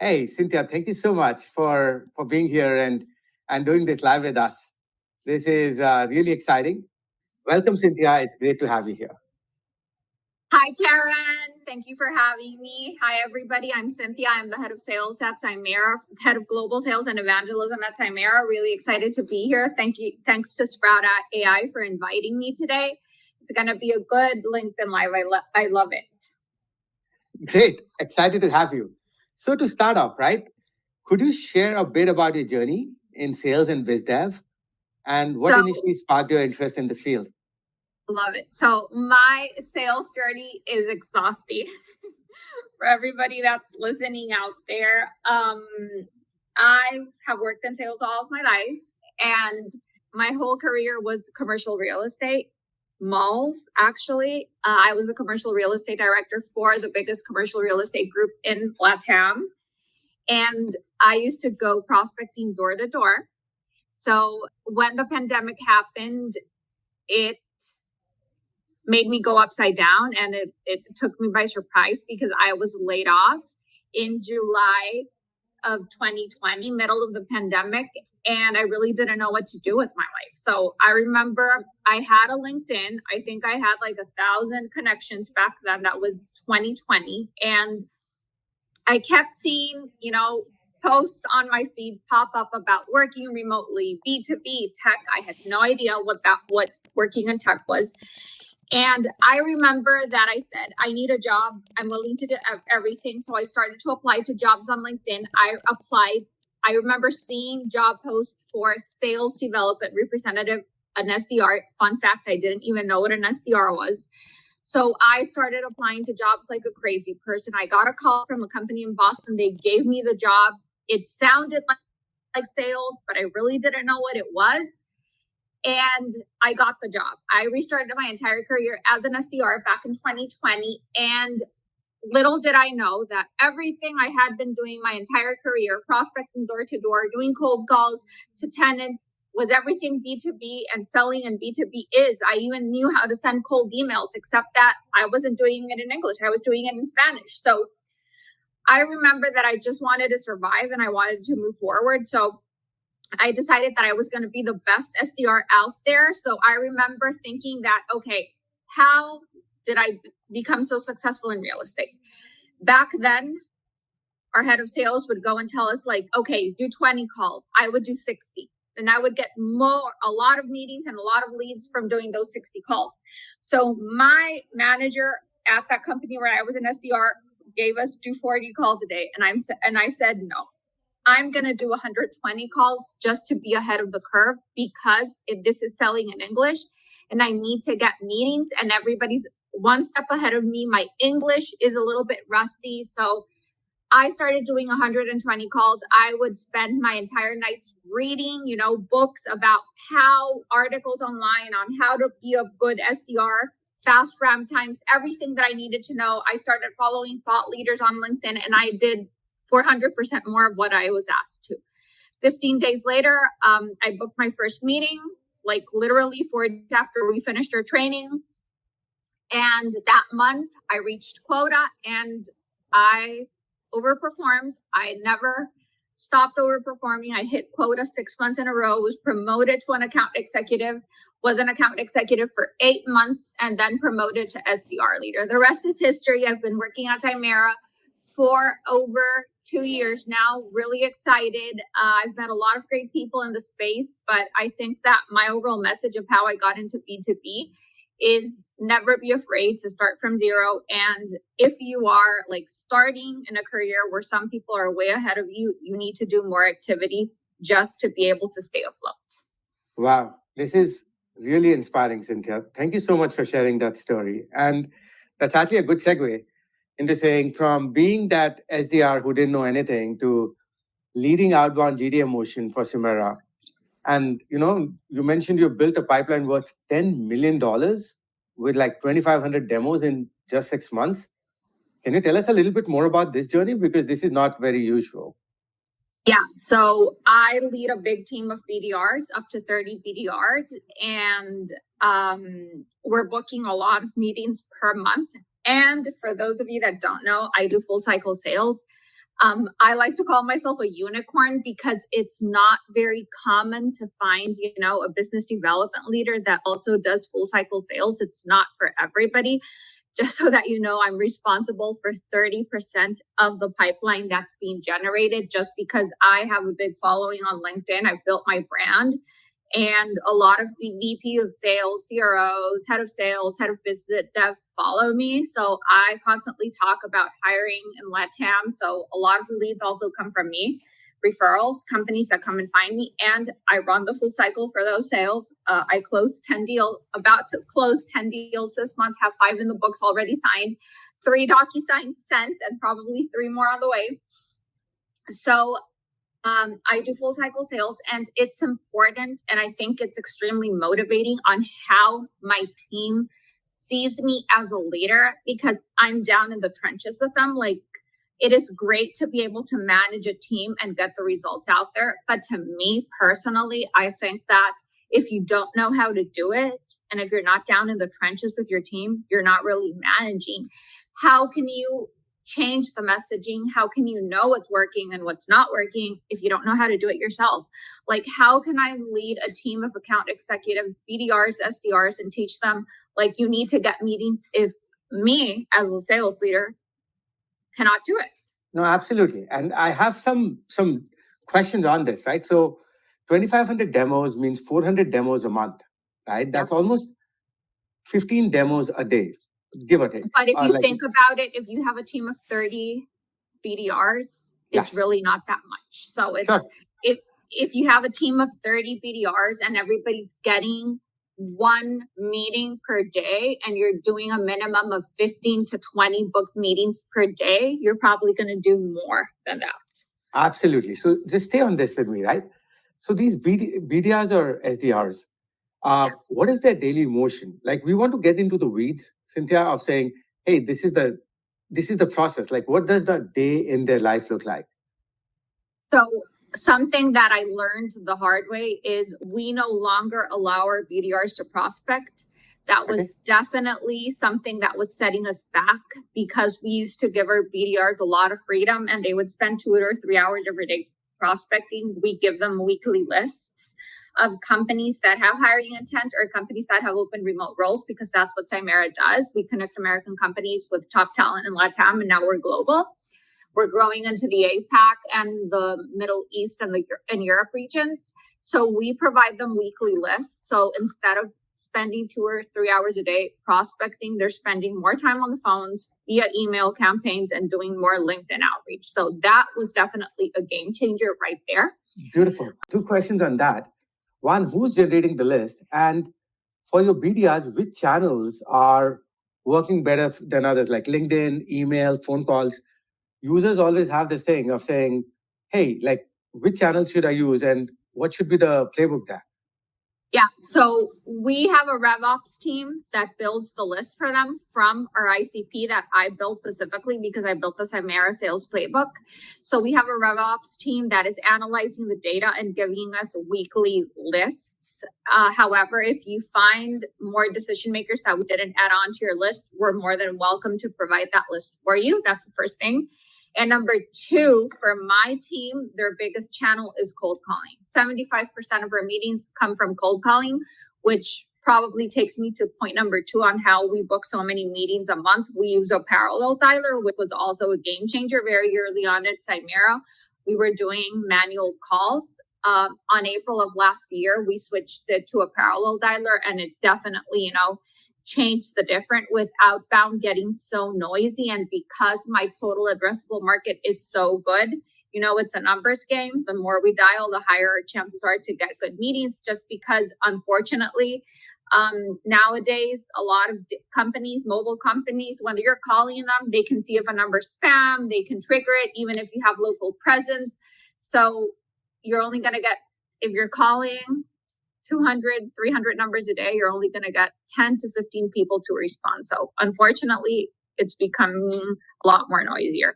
Hey, Cynthia, thank you so much for being here and doing this live with us. This is really exciting. Welcome, Cynthia. It's great to have you here. Hi, Karan. Thank you for having me. Hi, everybody. I'm Cynthia. I'm the head of sales at Simera, head of global sales and evangelism at Simera. Really excited to be here. Thanks to Sprouts.ai for inviting me today. It's going to be a good LinkedIn Live. I love it. Great. Excited to have you. So to start off, right, could you share a bit about your journey in sales and biz dev and what initially sparked your interest in this field? Love it. So my sales journey is exhausting for everybody that's listening out there. I have worked in sales all of my life, and my whole career was commercial real estate. Malls, actually. I was the commercial real estate director for the biggest commercial real estate group in LATAM. And I used to go prospecting door to door. So when the pandemic happened, it made me go upside down, and it took me by surprise because I was laid off in July of 2020, middle of the pandemic, and I really didn't know what to do with my life. So I remember I had a LinkedIn. I think I had like 1,000 connections back then. That was 2020. And I kept seeing, posts on my feed pop up about working remotely, B2B, tech. I had no idea what working in tech was. And I remember that I said, I need a job. I'm willing to do everything. So I started to apply to jobs on LinkedIn. I applied. I remember seeing job posts for sales development representative, an SDR. Fun fact, I didn't even know what an SDR was. So I started applying to jobs like a crazy person. I got a call from a company in Boston. They gave me the job. It sounded like sales, but I really didn't know what it was. And I got the job. I restarted my entire career as an SDR back in 2020. And little did I know that everything I had been doing my entire career, prospecting door to door, doing cold calls to tenants, was everything B2B, and selling in B2B is. I even knew how to send cold emails, except that I wasn't doing it in English. I was doing it in Spanish. So I remember that I just wanted to survive and I wanted to move forward. So I decided that I was going to be the best SDR out there. So I remember thinking that, okay, how did I become so successful in real estate? Back then, our head of sales would go and tell us like, okay, do 20 calls. I would do 60. And I would get a lot of meetings and a lot of leads from doing those 60 calls. So my manager at that company where I was an SDR gave us do 40 calls a day. And I said, no. I'm going to do 120 calls just to be ahead of the curve because this is selling in English and I need to get meetings and everybody's one step ahead of me. My English is a little bit rusty. So I started doing 120 calls. I would spend my entire nights reading, books about articles online on how to be a good SDR, fast ramp times, everything that I needed to know. I started following thought leaders on LinkedIn and I did 400% more of what I was asked to. 15 days later, I booked my first meeting, like literally 4 days after we finished our training. And that month I reached quota and I overperformed. I never stopped overperforming. I hit quota 6 months in a row, was promoted to an account executive, was an account executive for 8 months, and then promoted to SDR leader. The rest is history. I've been working at Simera for over 2 years now. Really excited. I've met a lot of great people in the space, but I think that my overall message of how I got into B2B is never be afraid to start from zero. And if you are like starting in a career where some people are way ahead of you, you need to do more activity just to be able to stay afloat. Wow, this is really inspiring, Cynthia. Thank you so much for sharing that story. And that's actually a good segue into saying from being that SDR who didn't know anything to leading outbound GDM motion for Simera. And, you mentioned you built a pipeline worth $10 million with like 2,500 demos in just 6 months. Can you tell us a little bit more about this journey? Because this is not very usual. Yeah, so I lead a big team of BDRs, up to 30 BDRs, and we're booking a lot of meetings per month. And for those of you that don't know, I do full cycle sales. I like to call myself a unicorn because it's not very common to find, a business development leader that also does full cycle sales. It's not for everybody. Just so that you know, I'm responsible for 30% of the pipeline that's being generated just because I have a big following on LinkedIn. I've built my brand. And a lot of VP of sales, CROs, head of sales, head of business dev follow me. So I constantly talk about hiring in LATAM. So a lot of the leads also come from me, referrals, companies that come and find me. And I run the full cycle for those sales. I closed 10 deals, about to close 10 deals this month, have 5 in the books already signed, 3 DocuSigns sent, and probably 3 more on the way. So I do full cycle sales, and it's important, and I think it's extremely motivating on how my team sees me as a leader because I'm down in the trenches with them. Like, it is great to be able to manage a team and get the results out there. But to me personally, I think that if you don't know how to do it, and if you're not down in the trenches with your team, you're not really managing. How can you change the messaging? How can you know what's working and what's not working if you don't know how to do it yourself? Like, how can I lead a team of account executives, BDRs, SDRs, and teach them, like, you need to get meetings if me as a sales leader cannot do it? No, absolutely. And I have some questions on this, right? So 2,500 demos means 400 demos a month, right? That's almost 15 demos a day, give or take. But if you think about it, if you have a team of 30 BDRs, it's really not that much. So it's if you have a team of 30 BDRs and everybody's getting 1 meeting per day and you're doing a minimum of 15 to 20 booked meetings per day, you're probably going to do more than that. Absolutely. So just stay on this with me, right? So these BDRs or SDRs, what is their daily motion? Like, we want to get into the weeds, Cynthia, of saying, hey, this is the process. Like, what does the day in their life look like? So something that I learned the hard way is we no longer allow our BDRs to prospect. That was definitely something that was setting us back because we used to give our BDRs a lot of freedom and they would spend 2 or 3 hours every day prospecting. We give them weekly lists of companies that have hiring intent or companies that have open remote roles because that's what Simera does. We connect American companies with top talent in LATAM, and now we're global. We're growing into the APAC and the Middle East and Europe regions. So we provide them weekly lists. So instead of spending 2 or 3 hours a day prospecting, they're spending more time on the phones via email campaigns and doing more LinkedIn outreach. So that was definitely a game changer right there. Beautiful. 2 questions on that. One, who's generating the list? And for your BDRs, which channels are working better than others, like LinkedIn, email, phone calls? Users always have this thing of saying, hey, like, which channels should I use and what should be the playbook there? Yeah, so we have a RevOps team that builds the list for them from our ICP that I built specifically because I built the Simera sales playbook. So we have a RevOps team that is analyzing the data and giving us weekly lists. However, if you find more decision makers that we didn't add on to your list, we're more than welcome to provide that list for you. That's the first thing. And number 2, for my team, their biggest channel is cold calling. 75% of our meetings come from cold calling, which probably takes me to point number 2 on how we book so many meetings a month. We use a parallel dialer, which was also a game changer very early on at Simera. We were doing manual calls. On April of last year, we switched it to a parallel dialer, and it definitely, changed the different with outbound getting so noisy. And because my total addressable market is so good, it's a numbers game. The more we dial, the higher our chances are to get good meetings, just because unfortunately, nowadays, a lot of companies, mobile companies, when you're calling them, they can see if a number's spam, they can trigger it, even if you have local presence. So you're only going to get, if you're calling 200, 300 numbers a day, you're only going to get 10 to 15 people to respond. So unfortunately, it's becoming a lot more noisier.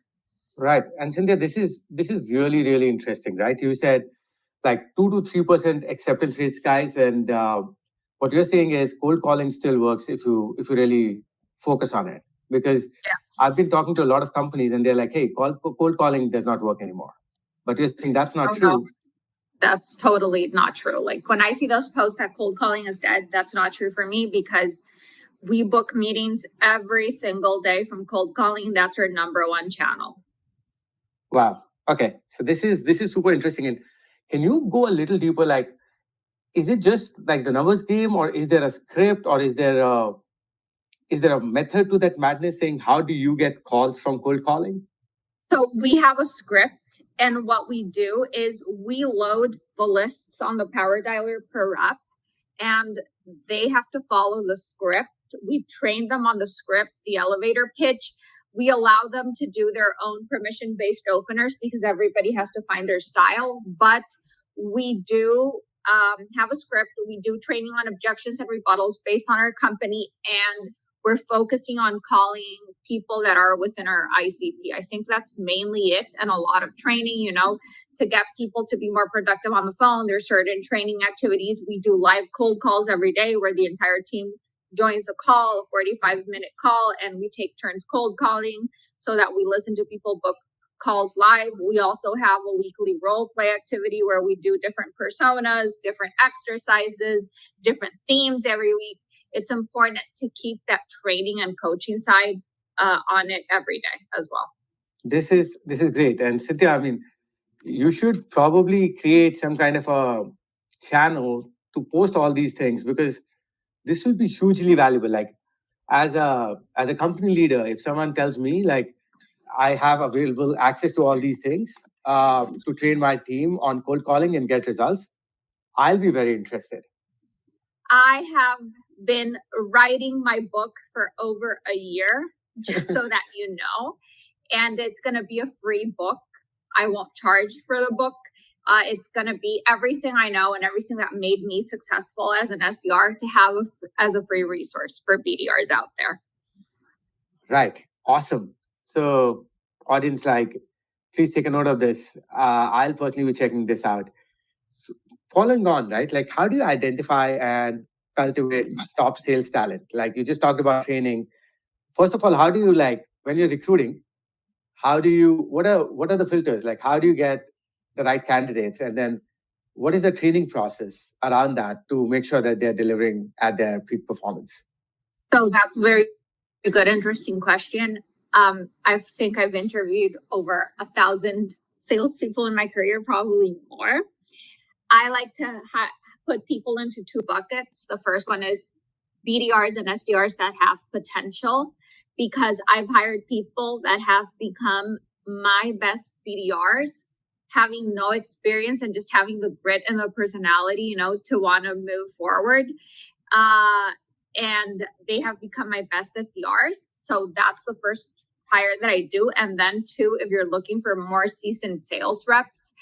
Right. And Cynthia, this is really, really interesting, right? You said like 2 to 3% acceptance rates, guys. And what you're saying is cold calling still works if you really focus on it. Because Yes. I've been talking to a lot of companies and they're like, hey, cold calling does not work anymore. But you're saying that's not true. No. That's totally not true. Like when I see those posts that cold calling is dead, that's not true for me because we book meetings every single day from cold calling. That's our number one channel. Wow. Okay. So this is super interesting. And can you go a little deeper? Like, is it just like the numbers game, or is there a script, or is there a method to that madness? Saying how do you get calls from cold calling? So we have a script, and what we do is we load the lists on the power dialer per rep, and they have to follow the script. We train them on the script, the elevator pitch. We allow them to do their own permission-based openers because everybody has to find their style. But we do have a script. We do training on objections and rebuttals based on our company, and we're focusing on calling people that are within our ICP. I think that's mainly it, and a lot of training, to get people to be more productive on the phone. There's certain training activities. We do live cold calls every day where the entire team joins a call, a 45-minute call, and we take turns cold calling so that we listen to people book calls live. We also have a weekly role play activity where we do different personas, different exercises, different themes every week. It's important to keep that training and coaching side on it every day as well. This is great. And Cynthia, I mean, you should probably create some kind of a channel to post all these things, because this will be hugely valuable. Like as a company leader, if someone tells me like I have available access to all these things to train my team on cold calling and get results, I'll be very interested. I have been writing my book for over a year, just so that you know, and it's going to be a free book. I won't charge for the book. It's going to be everything I know and everything that made me successful as an SDR to have as a free resource for BDRs out there. Right. Awesome. So audience, like, please take a note of this. I'll personally be checking this out. So, following on, right? Like, how do you identify and cultivate top sales talent? Like you just talked about training. First of all, how do you, like, when you're recruiting, what are the filters? Like, how do you get the right candidates? And then what is the training process around that to make sure that they're delivering at their peak performance? So that's a very good, interesting question. I think I've interviewed over 1,000 salespeople in my career, probably more. I like to put people into two buckets. The first one is BDRs and SDRs that have potential, because I've hired people that have become my best BDRs, having no experience and just having the grit and the personality, to want to move forward. And they have become my best SDRs. So that's the first hire that I do. And then two, if you're looking for more seasoned sales reps,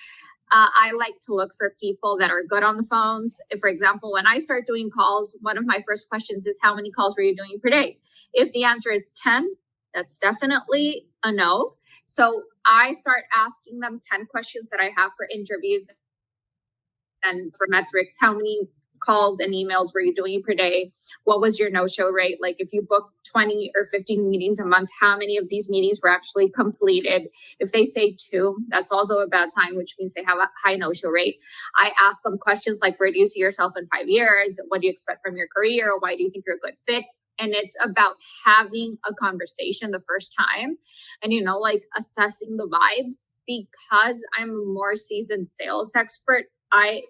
I like to look for people that are good on the phones. If, for example, when I start doing calls, one of my first questions is, how many calls were you doing per day? If the answer is 10, that's definitely a no. So I start asking them 10 questions that I have for interviews and for metrics. How many calls and emails were you doing per day? What was your no-show rate? Like if you book 20 or 15 meetings a month, how many of these meetings were actually completed? If they say 2, that's also a bad sign, which means they have a high no-show rate. I ask them questions like, where do you see yourself in 5 years? What do you expect from your career? Why do you think you're a good fit? And it's about having a conversation the first time and, like assessing the vibes. Because I'm a more seasoned sales expert, I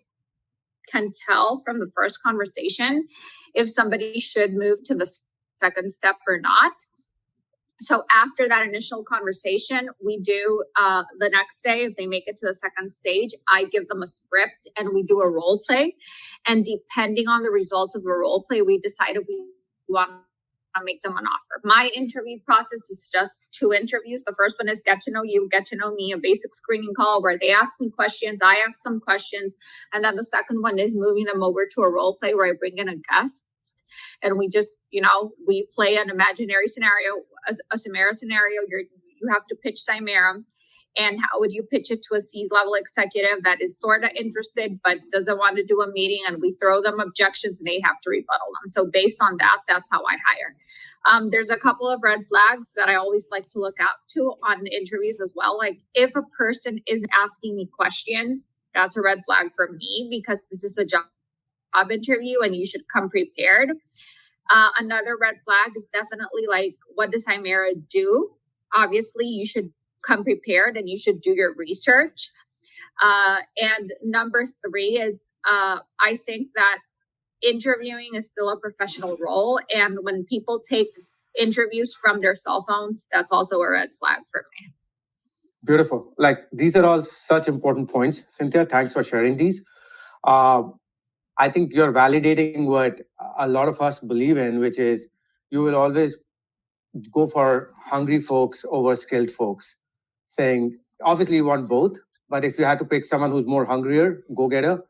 can tell from the first conversation if somebody should move to the second step or not. So after that initial conversation, we do the next day, if they make it to the second stage, I give them a script and we do a role play. And depending on the results of the role play, we decide if we want to make them an offer. My interview process is just 2 interviews. The first one is get to know you, get to know me, a basic screening call where they ask me questions, I ask them questions. And then the second one is moving them over to a role play where I bring in a guest. And we just, we play an imaginary scenario, a Simera scenario. You have to pitch Simera. And how would you pitch it to a C-level executive that is sort of interested but doesn't want to do a meeting, and we throw them objections and they have to rebuttal them. So based on that, that's how I hire. There's a couple of red flags that I always like to look out to on interviews as well. Like if a person is asking me questions, that's a red flag for me, because this is a job interview and you should come prepared. Another red flag is definitely like, what does Simera do? Obviously, you should come prepared and you should do your research. And number 3 is I think that interviewing is still a professional role. And when people take interviews from their cell phones, that's also a red flag for me. Beautiful. Like these are all such important points. Cynthia, thanks for sharing these. I think you're validating what a lot of us believe in, which is you will always go for hungry folks over skilled folks. Saying, obviously you want both, but if you had to pick someone who's more hungrier, go getter,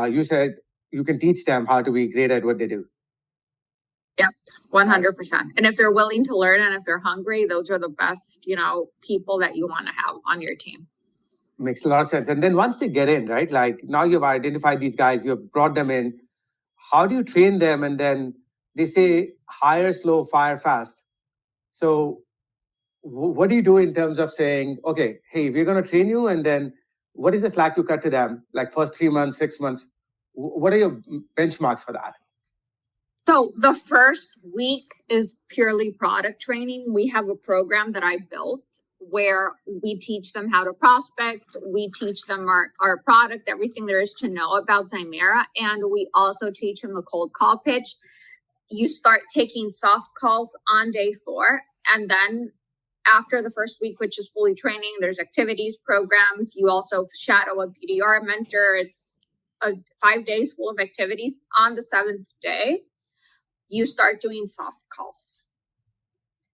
you said you can teach them how to be great at what they do. Yep, 100%. And if they're willing to learn and if they're hungry, those are the best, people that you want to have on your team. Makes a lot of sense. And then once they get in, right? Like now you've identified these guys, you've brought them in. How do you train them? And then they say hire slow, fire fast. So what do you do in terms of saying, okay, hey, we're going to train you, and then what is the slack you cut to them? Like first 3 months, 6 months, what are your benchmarks for that? So the first week is purely product training. We have a program that I built where we teach them how to prospect. We teach them our product, everything there is to know about Simera. And we also teach them a cold call pitch. You start taking soft calls on day 4. And then after the first week, which is fully training, there's activities, programs. You also shadow a BDR mentor. It's 5 days full of activities. On the 7th day, you start doing soft calls.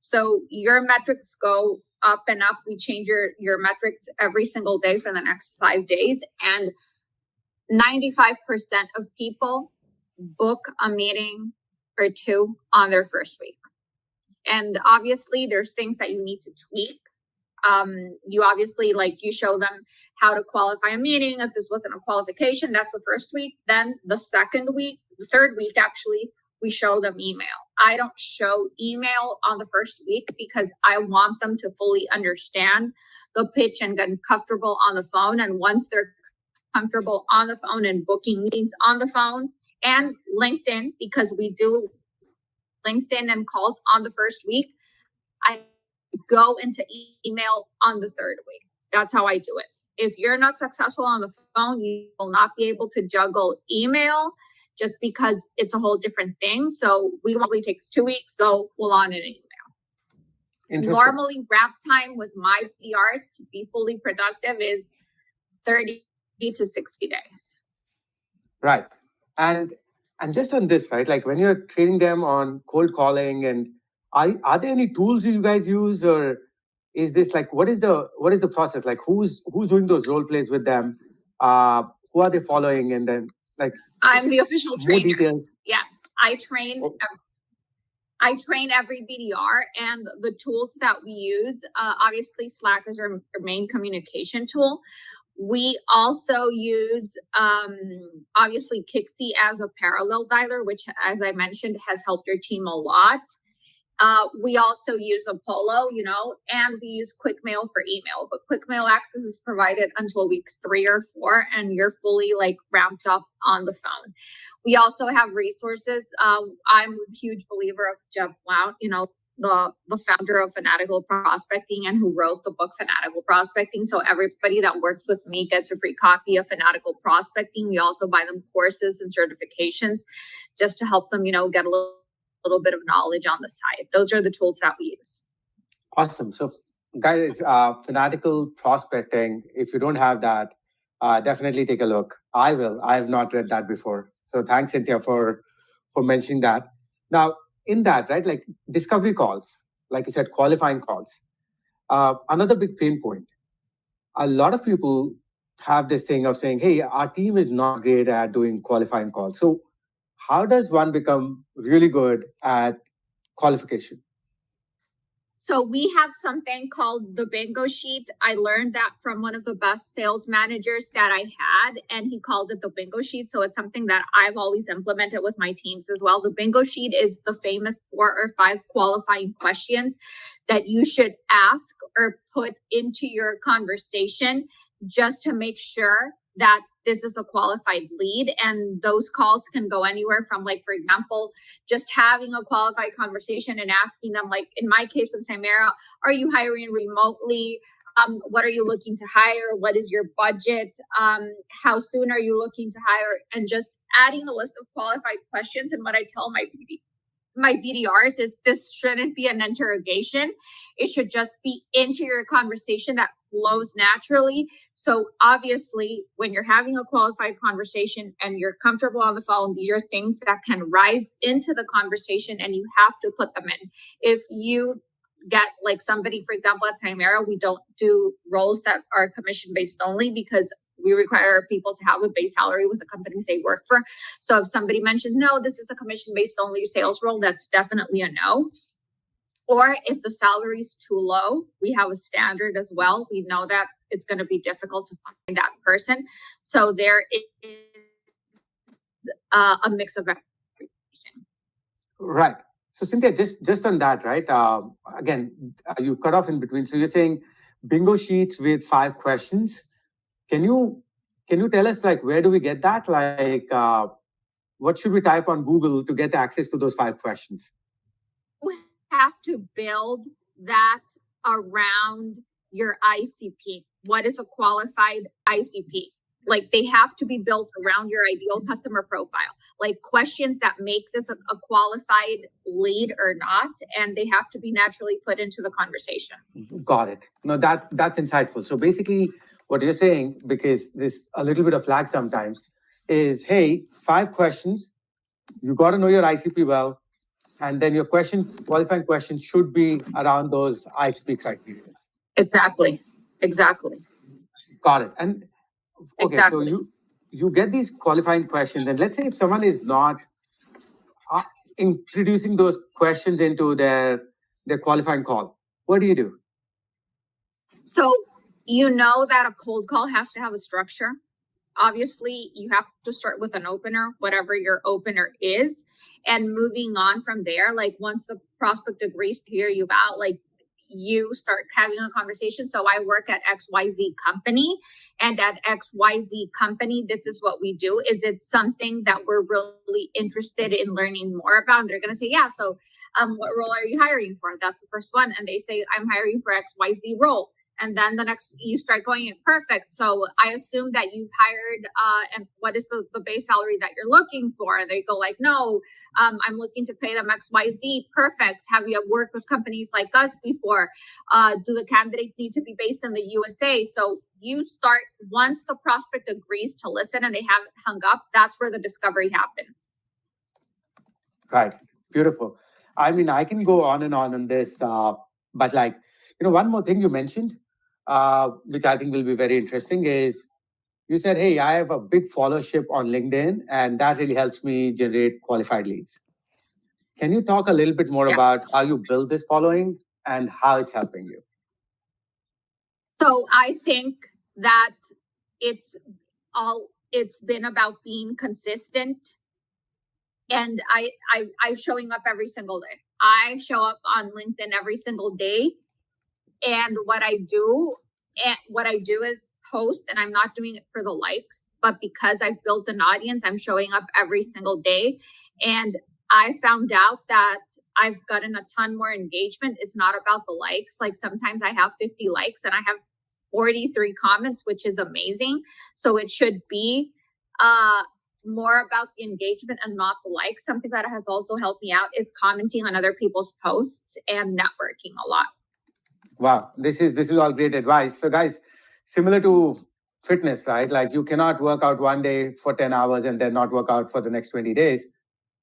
So your metrics go up and up. We change your metrics every single day for the next 5 days. And 95% of people book a meeting or 2 on their first week. And obviously there's things that you need to tweak. You obviously, you show them how to qualify a meeting. If this wasn't a qualification, that's the first week. Then the 3rd week, actually, we show them email. I don't show email on the first week because I want them to fully understand the pitch and get comfortable on the phone. And once they're comfortable on the phone and booking meetings on the phone, and LinkedIn, because we do LinkedIn and calls on the first week, I go into email on the 3rd week. That's how I do it. If you're not successful on the phone, you will not be able to juggle email just because it's a whole different thing. So we probably takes 2 weeks, go full on in email. Normally ramp time with my PRs to be fully productive is 30 to 60 days. Right. And just on this, right? Like when you're training them on cold calling, and are there any tools you guys use, or is this like what is the process? Like who's doing those role plays with them? Who are they following? And then I'm the official trainer. More details. Yes, I train. I train every BDR, and the tools that we use, obviously Slack is our main communication tool. We also use, obviously, Kixie as a parallel dialer, which, as I mentioned, has helped your team a lot. We also use Apollo, and we use QuickMail for email. But QuickMail access is provided until week 3 or 4, and you're fully ramped up on the phone. We also have resources. I'm a huge believer of Jeb Blount, the founder of Fanatical Prospecting and who wrote the book Fanatical Prospecting. So everybody that works with me gets a free copy of Fanatical Prospecting. We also buy them courses and certifications just to help them, get a little bit of knowledge on the side. Those are the tools that we use. Awesome. So guys, Fanatical Prospecting, if you don't have that, definitely take a look. I will. I have not read that before. So thanks, Cynthia, for mentioning that. Now, in that, right, like discovery calls, like you said, qualifying calls. Another big pain point. A lot of people have this thing of saying, hey, our team is not great at doing qualifying calls. So how does one become really good at qualification? So we have something called the bingo sheet. I learned that from one of the best sales managers that I had, and he called it the bingo sheet. So it's something that I've always implemented with my teams as well. The bingo sheet is the famous 4 or 5 qualifying questions that you should ask or put into your conversation just to make sure that this is a qualified lead. And those calls can go anywhere from, like, for example, just having a qualified conversation and asking them, like in my case with Simera, are you hiring remotely? What are you looking to hire? What is your budget? How soon are you looking to hire? And just adding a list of qualified questions. And what I tell my BDRs is this shouldn't be an interrogation. It should just be into your conversation that flows naturally. So obviously, when you're having a qualified conversation and you're comfortable on the phone, these are things that can rise into the conversation and you have to put them in. If you get like somebody, for example, at Simera, we don't do roles that are commission-based only because we require people to have a base salary with the companies they work for. So if somebody mentions, no, this is a commission-based only sales role, that's definitely a no. Or if the salary is too low, we have a standard as well. We know that it's going to be difficult to find that person. So there is a mix of everything. Right. So Cynthia, just on that, right? Again, you cut off in between. So you're saying bingo sheets with 5 questions. Can you tell us, like, where do we get that? Like, what should we type on Google to get access to those 5 questions? You have to build that around your ICP. What is a qualified ICP? Like, they have to be built around your ideal customer profile, like questions that make this a qualified lead or not, and they have to be naturally put into the conversation. Got it. No, that's insightful. So basically, what you're saying, because this a little bit of lag sometimes, is, hey, 5 questions. You got to know your ICP well, and then your qualifying question should be around those ICP criteria. Exactly. Got it. And okay, Exactly. so you get these qualifying questions, and let's say if someone is not introducing those questions into their qualifying call, what do you do? So you know that a cold call has to have a structure. Obviously, you have to start with an opener, whatever your opener is, and moving on from there. Like, once the prospect agrees to hear you out, like, you start having a conversation. So I work at XYZ company, and at XYZ company, this is what we do. Is it something that we're really interested in learning more about? And they're going to say, yeah. So what role are you hiring for? That's the first one. And they say, I'm hiring for XYZ role. And then the next, you start going, perfect. So I assume that you've hired, and what is the base salary that you're looking for? And they go like, no, I'm looking to pay them XYZ. Perfect. Have you worked with companies like us before? Do the candidates need to be based in the USA? So you start, once the prospect agrees to listen and they haven't hung up, that's where the discovery happens. Right. Beautiful. I mean, I can go on and on this, but, like, one more thing you mentioned, which I think will be very interesting, is you said, hey, I have a big followership on LinkedIn, and that really helps me generate qualified leads. Can you talk a little bit more about how you build this following and how it's helping you? So I think that it's been about being consistent. And I'm showing up every single day. I show up on LinkedIn every single day. And what I do is post, and I'm not doing it for the likes, but because I've built an audience, I'm showing up every single day. And I found out that I've gotten a ton more engagement. It's not about the likes. Like, sometimes I have 50 likes and I have 43 comments, which is amazing. So it should be more about the engagement and not the likes. Something that has also helped me out is commenting on other people's posts and networking a lot. Wow, this is all great advice. So guys, similar to fitness, right? Like, you cannot work out one day for 10 hours and then not work out for the next 20 days.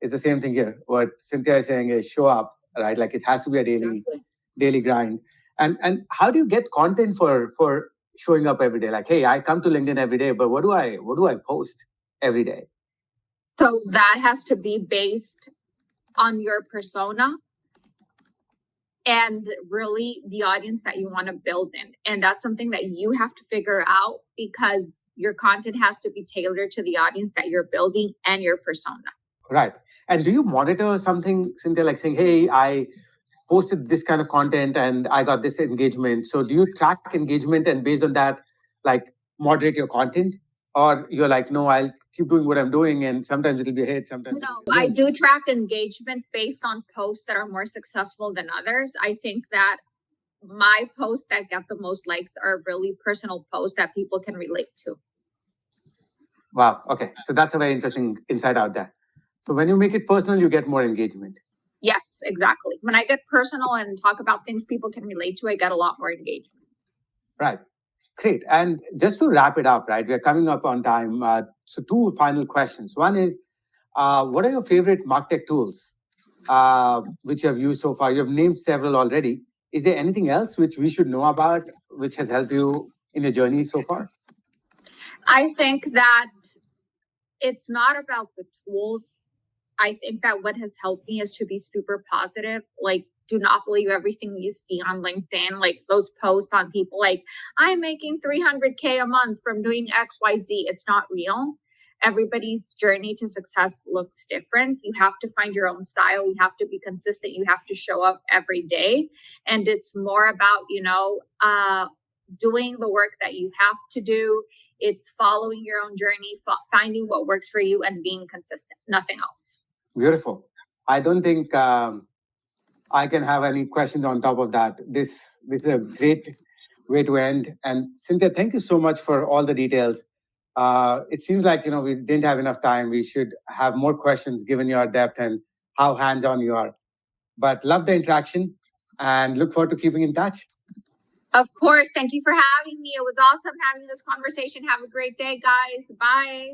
It's the same thing here. What Cynthia is saying is show up, right? Like, it has to be a daily grind. And how do you get content for showing up every day? Like, hey, I come to LinkedIn every day, but what do I post every day? So that has to be based on your persona. and really the audience that you want to build in. And that's something that you have to figure out, because your content has to be tailored to the audience that you're building and your persona. Right. And do you monitor something, Cynthia, like saying, hey, I posted this kind of content and I got this engagement. So do you track engagement and based on that, like moderate your content? Or you're like, no, I'll keep doing what I'm doing and sometimes it'll be a hit, sometimes. No, I do track engagement based on posts that are more successful than others. I think that my posts that get the most likes are really personal posts that people can relate to. Wow. Okay. So that's a very interesting insight out there. So when you make it personal, you get more engagement. Yes, exactly. When I get personal and talk about things people can relate to, I get a lot more engagement. Right. Great. And just to wrap it up, right, we're coming up on time. So two final questions. One is, what are your favorite MarTech tools which you have used so far? You have named several already. Is there anything else which we should know about which has helped you in your journey so far? I think that it's not about the tools. I think that what has helped me is to be super positive. Like, do not believe everything you see on LinkedIn, like those posts on people like, I'm making 300K a month from doing XYZ. It's not real. Everybody's journey to success looks different. You have to find your own style. You have to be consistent. You have to show up every day. And it's more about, doing the work that you have to do. It's following your own journey, finding what works for you and being consistent, nothing else. Beautiful. I don't think I can have any questions on top of that. This is a great way to end. And Cynthia, thank you so much for all the details. It seems like we didn't have enough time. We should have more questions given your depth and how hands-on you are. But love the interaction and look forward to keeping in touch. Of course. Thank you for having me. It was awesome having this conversation. Have a great day, guys. Bye.